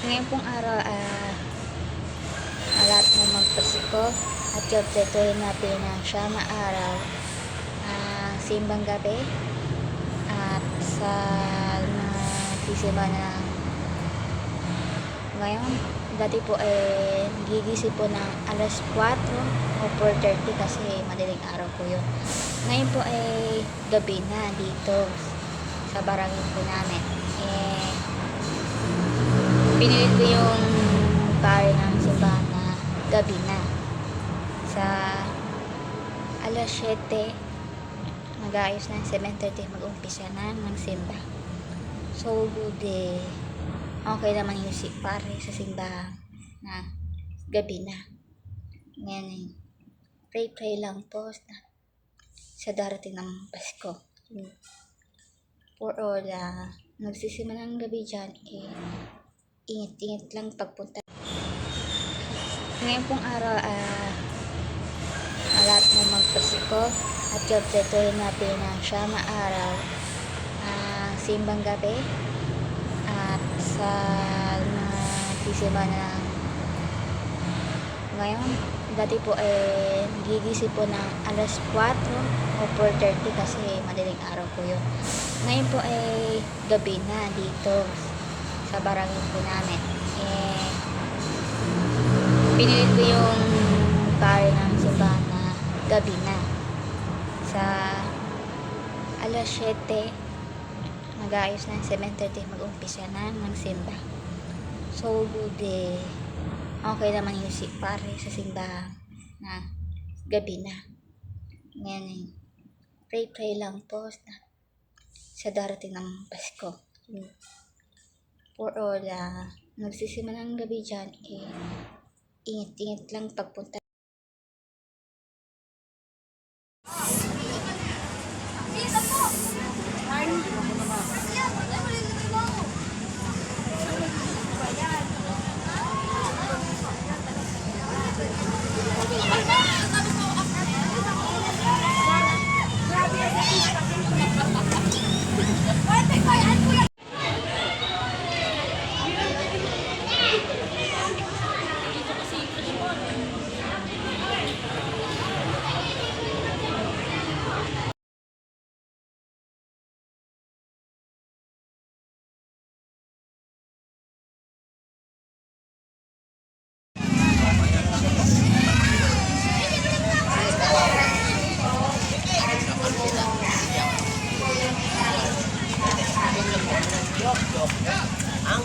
Ngayon pong araw, lahat na magpasko at tuloy natin ang siyama araw, simbang gabi at sa mga sisimba na ngayon. Dati po gigising po ng alas 4 o 4:30 kasi madaling araw po yun. Ngayon po gabi na dito sa barangay po namin. Pinilit ko yung pare ng simbahan na gabi na. Sa alas 7, mag-aayos ng 7:30, mag-umpisa na ng simba. So good okay naman yung pare sa simbahan na gabi na. Ngayon pray lang po sa darating ng Pasko. For all nagsisimula ng gabi dyan, ingat lang pagpunta. Ngayon pong araw, lahat na magpasko at tuloy natin ang siyama araw, simbang gabi at sa mga sisimba na ngayon. Dati po gigising po ng alas 4 o 4:30 kasi madaling araw po yun. Ngayon po gabi na dito sa barangay po namin. Pinilit ko yung pare ng simbahan na gabi na. Sa alas 7, mag-aayos ng 7:30, mag-umpisa na ng simba. So good okay naman yung pare sa simbahan na gabi na. Ngayon pray lang po sa darating ng Pasko. For all nagsisimula ng gabi dyan, ingat lang pagpunta. Ang